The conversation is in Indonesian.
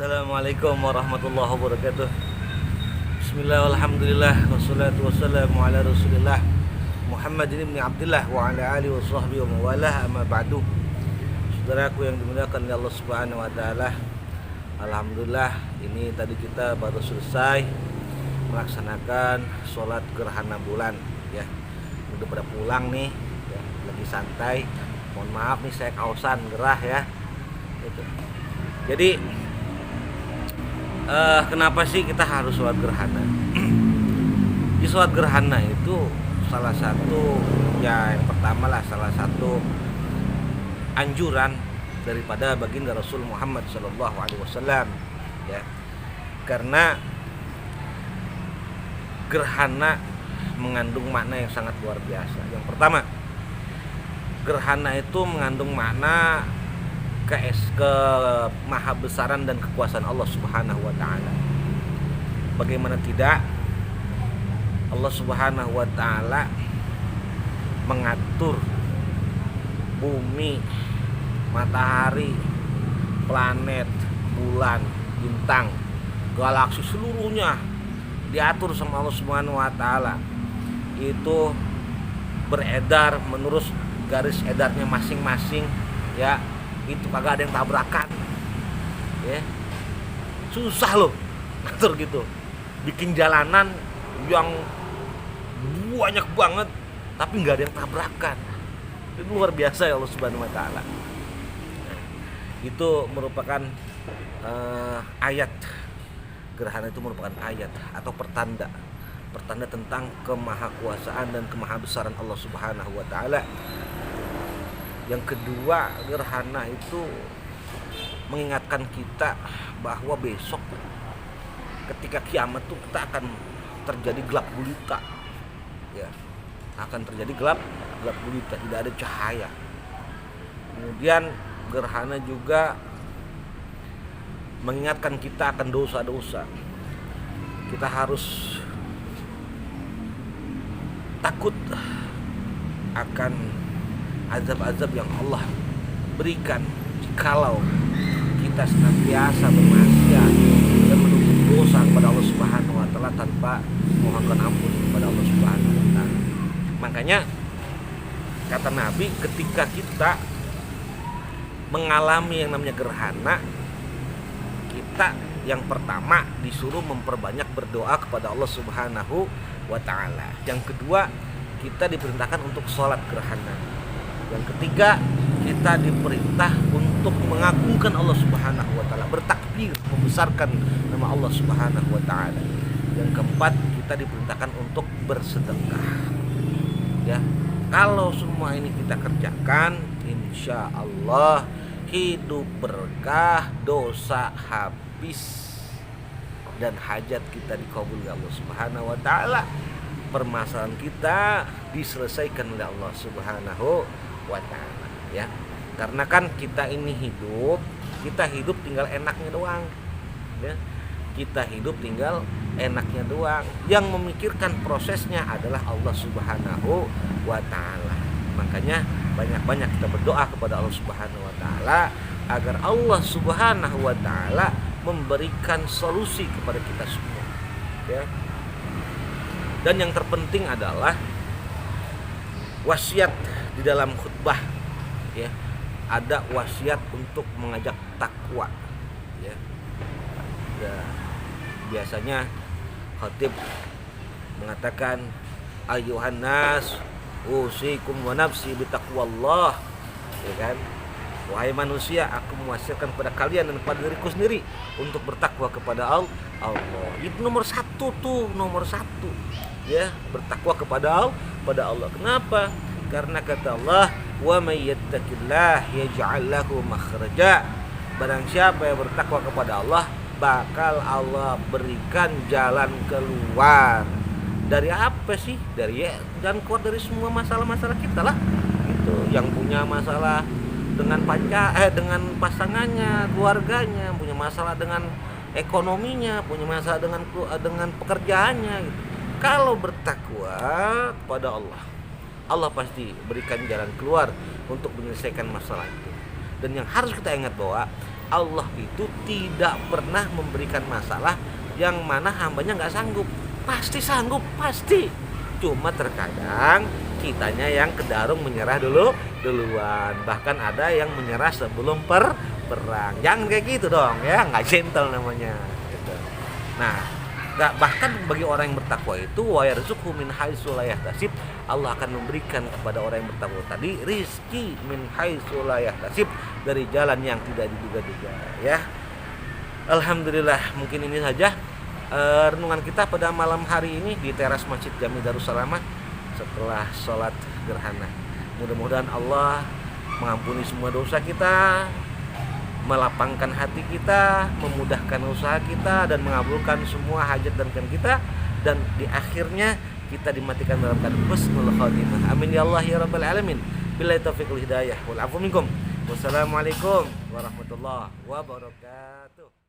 Assalamualaikum warahmatullahi wabarakatuh. Bismillah, alhamdulillah, wassalatu wassalamu ala rasulillah Muhammadin ibn Abdullah wa ala alihi wa sahbihi wa mawalah, amma ba'du. Saudaraku yang dimuliakan oleh Allah subhanahu wa ta'ala, alhamdulillah, ini tadi kita baru selesai melaksanakan sholat gerhana bulan ya. Udah pada pulang nih ya, lagi santai. Mohon maaf nih saya kausan gerah ya gitu. Jadi kenapa sih kita harus sholat gerhana? Di sholat gerhana itu salah satu ya, yang pertama lah, salah satu anjuran daripada baginda Rasul Muhammad SAW ya. Karena gerhana mengandung makna yang sangat luar biasa. Yang pertama, gerhana itu mengandung makna kemahabesaran dan kekuasaan Allah Subhanahu wa taala. Bagaimana tidak, Allah Subhanahu wa taala mengatur bumi, matahari, planet, bulan, bintang, galaksi seluruhnya diatur sama Allah Subhanahu wa taala. Itu beredar menurut garis edarnya masing-masing ya. Itu kagak ada yang tabrakan ya. Susah loh ngatur gitu, bikin jalanan yang banyak banget tapi nggak ada yang tabrakan. Itu luar biasa ya Allah Subhanahu wa taala. Itu merupakan ayat gerhana, itu merupakan ayat atau pertanda tentang kemahakuasaan dan kemahabesaran Allah Subhanahu wa taala. Yang kedua, gerhana itu mengingatkan kita bahwa besok ketika kiamat tuh kita akan terjadi gelap gulita ya, akan terjadi gelap gulita, tidak ada cahaya. Kemudian gerhana juga mengingatkan kita akan dosa-dosa. Kita harus takut akan azab-azab yang Allah berikan jikalau kita senantiasa bermaksiat dan menuntut dosa kepada Allah Subhanahu wa taala tanpa mohonkan ampun kepada Allah Subhanahu wa taala. Makanya kata Nabi, ketika kita mengalami yang namanya gerhana, kita yang pertama disuruh memperbanyak berdoa kepada Allah Subhanahu wa taala. Yang kedua, kita diperintahkan untuk sholat gerhana. Yang ketiga, kita diperintah untuk mengagungkan Allah Subhanahu wa taala, bertakbir, membesarkan nama Allah Subhanahu wa taala. Yang keempat, kita diperintahkan untuk bersedekah. Ya, kalau semua ini kita kerjakan, insya Allah hidup berkah, dosa habis, dan hajat kita dikabulkan Allah Subhanahu wa taala. Permasalahan kita diselesaikan oleh Allah Subhanahu wa ta'ala ya. Karena kan kita ini hidup tinggal enaknya doang ya. Kita hidup tinggal enaknya doang. Yang memikirkan prosesnya adalah Allah Subhanahu wa ta'ala. Makanya banyak-banyak kita berdoa kepada Allah Subhanahu wa ta'ala agar Allah Subhanahu wa ta'ala memberikan solusi kepada kita semua ya. Dan yang terpenting adalah wasiat di dalam khutbah ya, ada wasiat untuk mengajak takwa ya. Biasanya khatib mengatakan, ayuhan nas usikum wa nafsi bitaqwallah ya kan, wahai manusia, aku mewasiatkan kepada kalian dan kepada diriku sendiri untuk bertakwa kepada Allah. Itu nomor satu ya, bertakwa kepada Allah. Kenapa? Karena kata Allah, wa may yattaqillah yaj'al lahu makhraja. Barang siapa yang bertakwa kepada Allah, bakal Allah berikan jalan keluar. Dari apa sih? Dari jalan keluar dari semua masalah-masalah kita lah. Gitu. Yang punya masalah dengan dengan pasangannya, keluarganya, punya masalah dengan ekonominya, punya masalah dengan pekerjaannya gitu. Kalau bertakwa kepada Allah pasti berikan jalan keluar untuk menyelesaikan masalah itu. Dan yang harus kita ingat bahwa Allah itu tidak pernah memberikan masalah yang mana hambanya nggak sanggup. Pasti sanggup, pasti. Cuma terkadang kitanya yang kedarung menyerah duluan. Bahkan ada yang menyerah sebelum perang. Jangan kayak gitu dong ya, nggak gentle namanya gitu. Nah, bahkan bagi orang yang bertakwa itu wa yarzuqhu min haitsu la yahtasib, Allah akan memberikan kepada orang yang bertakwa tadi rizki min haitsu la yahtasib, dari jalan yang tidak diduga-duga ya. Alhamdulillah, mungkin ini saja renungan kita pada malam hari ini di teras Masjid Jami Darussalamah setelah sholat gerhana. Mudah-mudahan Allah mengampuni semua dosa kita, melapangkan hati kita, memudahkan usaha kita, dan mengabulkan semua hajat dan keinginan kita, dan di akhirnya kita dimatikan dalam keadaan husnul khotimah. Amin ya Allah ya rabbal alamin. Billahi taufiq wal hidayah wal afu minkum. Wassalamualaikum warahmatullahi wabarakatuh.